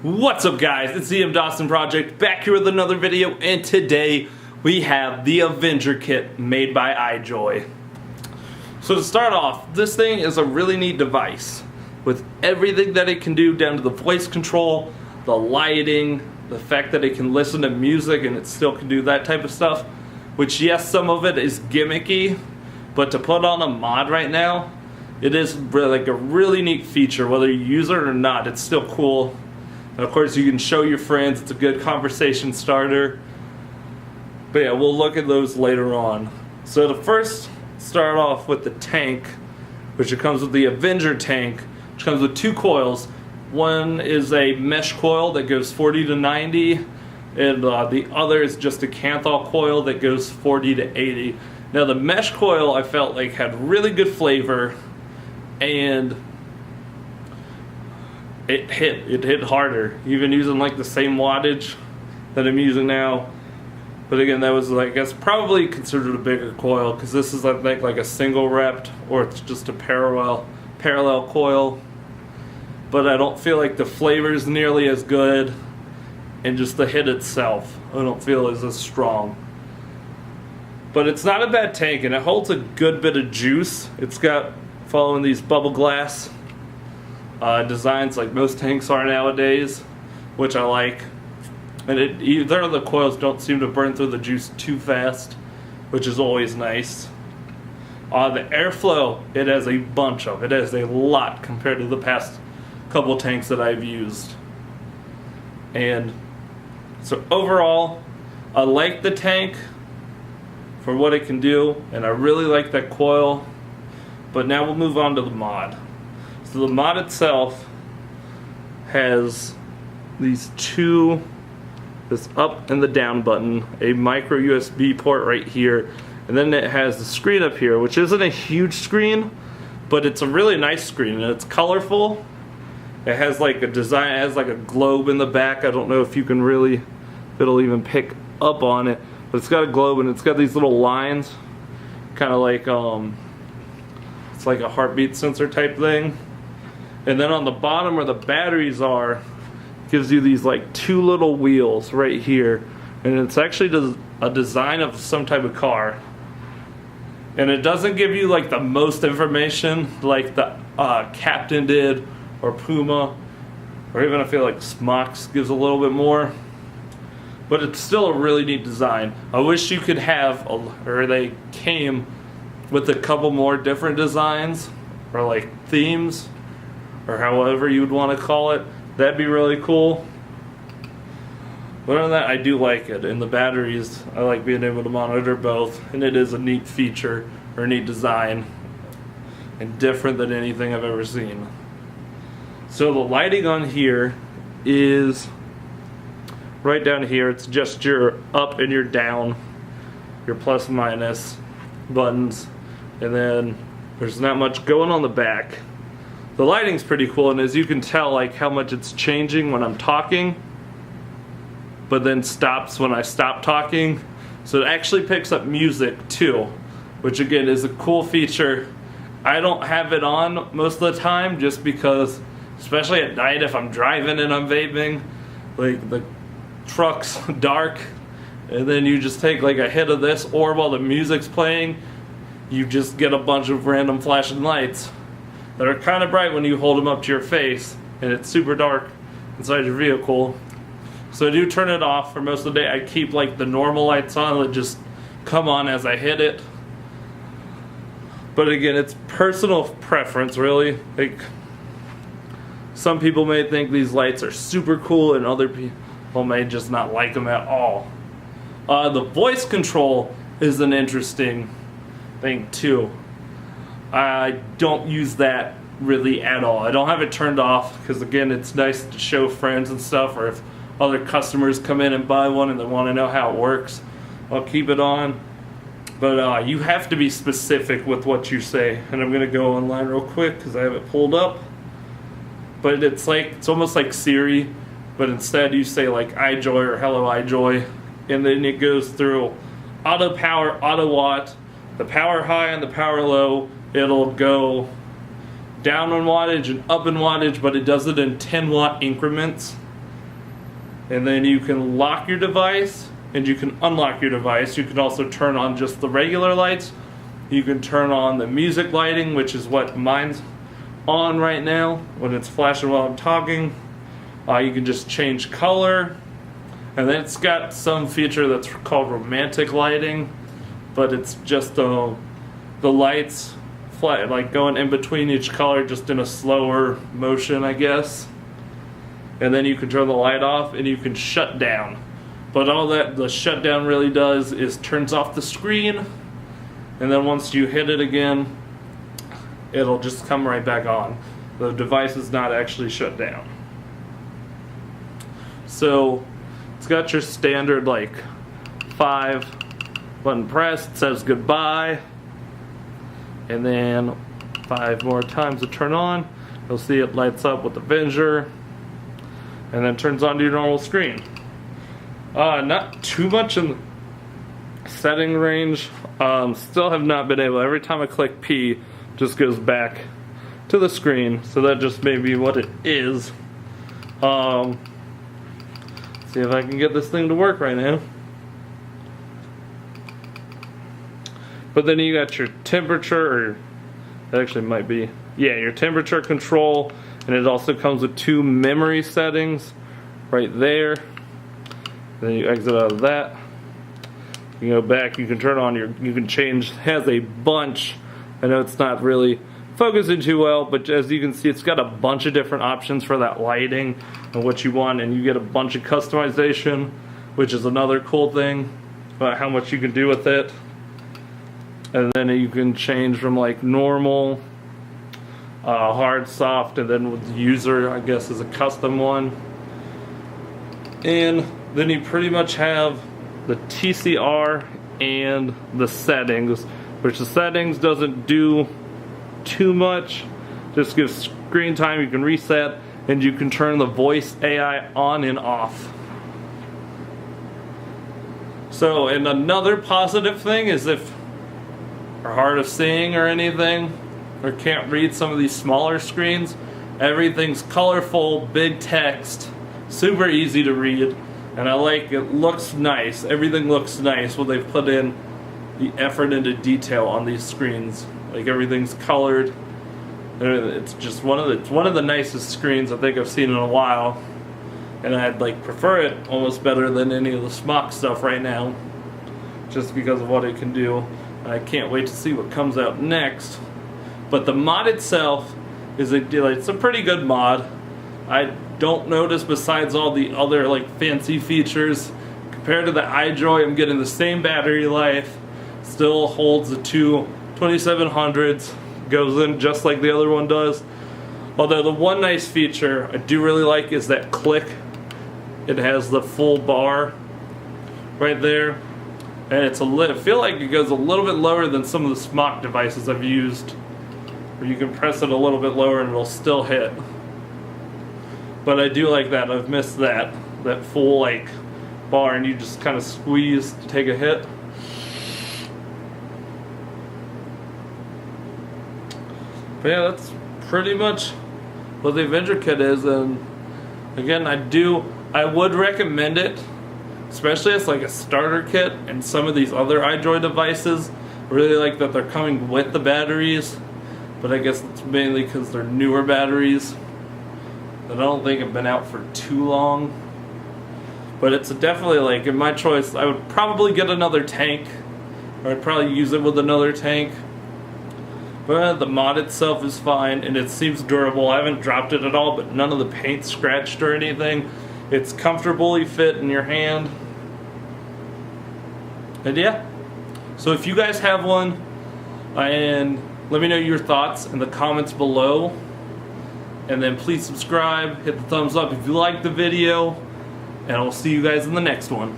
What's up guys, it's the M. Dawson Project back here with another video, and today we have the Avenger kit made by iJoy. So to start off, this thing is a really neat device with everything that it can do down to the voice control, the lighting, the fact that it can listen to music and it still can do that type of stuff, which yes, some of it is gimmicky, but to put on a mod right now, it is really, like a really neat feature. Whether you use it or not, it's still cool. And of course, you can show your friends. It's a good conversation starter. But yeah, we'll look at those later on. So to first start off with the tank, which it comes with the Avenger tank, which comes with two coils. One is a mesh coil that goes 40 to 90, and the other is just a Kanthal coil that goes 40 to 80. Now the mesh coil I felt like had really good flavor, and it hit harder, even using like the same wattage that I'm using now. But again, that was, like, I guess probably considered a bigger coil, because this is I think like a single repped, or it's just a parallel coil. But I don't feel like the flavor is nearly as good, and just the hit itself I don't feel is as strong. But it's not a bad tank, and it holds a good bit of juice. It's got, following these bubble glass designs like most tanks are nowadays, which I like. And either of the coils don't seem to burn through the juice too fast, which is always nice. The airflow, it has a bunch of. It has a lot compared to the past couple tanks that I've used. And so overall, I like the tank for what it can do, and I really like that coil. But now we'll move on to the mod. So the mod itself has these two, this up and the down button, a micro USB port right here, and then it has the screen up here, which isn't a huge screen, but it's a really nice screen, and it's colorful. It has like a design, it has like a globe in the back. I don't know if you can really, if it'll even pick up on it, but it's got a globe and it's got these little lines, kind of like it's like a heartbeat sensor type thing. And then on the bottom where the batteries are, gives you these like two little wheels right here, and it's actually a design of some type of car. And it doesn't give you like the most information like the Captain did, or Puma, or even I feel like Smox gives a little bit more. But it's still a really neat design. I wish you could have, or they came with a couple more different designs, or like themes, or however you would want to call it. That'd be really cool. But other than that, I do like it. And the batteries, I like being able to monitor both, and it is a neat feature, or a neat design, and different than anything I've ever seen. So the lighting on here is right down here. It's just your up and your down, your plus minus buttons, and then there's not much going on the back. The lighting's pretty cool, and as you can tell, like how much it's changing when I'm talking, but then stops when I stop talking. So it actually picks up music too, which again is a cool feature. I don't have it on most of the time, just because, especially at night if I'm driving and I'm vaping, like the truck's dark, and then you just take like a hit of this, or while the music's playing, you just get a bunch of random flashing lights that are kind of bright when you hold them up to your face, and it's super dark inside your vehicle. So I do turn it off for most of the day. I keep like the normal lights on that just come on as I hit it. But again, it's personal preference, really. Like, some people may think these lights are super cool, and other people may just not like them at all. The voice control is an interesting thing too. I don't use that really at all. I don't have it turned off, because again, it's nice to show friends and stuff, or if other customers come in and buy one and they want to know how it works, I'll keep it on. But you have to be specific with what you say, and I'm going to go online real quick because I have it pulled up. But it's almost like Siri, but instead you say like iJoy or hello iJoy, and then it goes through auto power, auto watt, the power high and the power low. It'll go down in wattage and up in wattage, but it does it in 10 watt increments. And then you can lock your device and you can unlock your device. You can also turn on just the regular lights. You can turn on the music lighting, which is what mine's on right now when it's flashing while I'm talking. You can just change color. And then it's got some feature that's called romantic lighting, but it's just the lights like going in between each color just in a slower motion, I guess. And then you can turn the light off and you can shut down. But all that the shutdown really does is turns off the screen, and then once you hit it again, it'll just come right back on. The device is not actually shut down. So it's got your standard like 5 button press. It says goodbye, and then 5 more times to turn on. You'll see it lights up with Avenger, and then turns on to your normal screen. Not too much in the setting range. Still have not been able. Every time I click P, it just goes back to the screen. So that just may be what it is. See if I can get this thing to work right now. But then you got your temperature, or that actually might be, yeah, your temperature control, and it also comes with 2 memory settings right there. Then you exit out of that. You go back, you can turn on you can change, has a bunch. I know it's not really focusing too well, but as you can see, it's got a bunch of different options for that lighting and what you want, and you get a bunch of customization, which is another cool thing about how much you can do with it. And then you can change from like normal, hard, soft, and then with user, I guess, is a custom one. And then you pretty much have the TCR and the settings, which the settings doesn't do too much, just gives screen time. You can reset, and you can turn the voice AI on and off. So, and another positive thing is if are hard of seeing or anything, or can't read some of these smaller screens, everything's colorful, big text, super easy to read, and I like it. Looks nice. Everything looks nice when they've put in the effort into detail on these screens. Like everything's colored. It's just one of the nicest screens I think I've seen in a while, and I'd like prefer it almost better than any of the smock stuff right now, just because of what it can do. I can't wait to see what comes out next. But the mod itself is it's a pretty good mod. I don't notice, besides all the other like fancy features, compared to the iJoy, I'm getting the same battery life. Still holds the 2 2700s, goes in just like the other one does. Although the one nice feature I do really like is that click. It has the full bar right there. And it's I feel like it goes a little bit lower than some of the smock devices I've used, where you can press it a little bit lower and it'll still hit. But I do like that. I've missed that full like bar, and you just kind of squeeze to take a hit. But yeah, that's pretty much what the Avenger kit is. And again, I would recommend it, especially as like a starter kit. And some of these other iJoy devices, I really like that they're coming with the batteries, but I guess it's mainly because they're newer batteries that I don't think have been out for too long. But it's definitely, like, in my choice, I would probably get another tank, or I'd probably use it with another tank. But the mod itself is fine, and it seems durable. I haven't dropped it at all, but none of the paint scratched or anything. It's comfortably fit in your hand. And yeah, so if you guys have one, and let me know your thoughts in the comments below. And then please subscribe, hit the thumbs up if you liked the video, and I'll see you guys in the next one.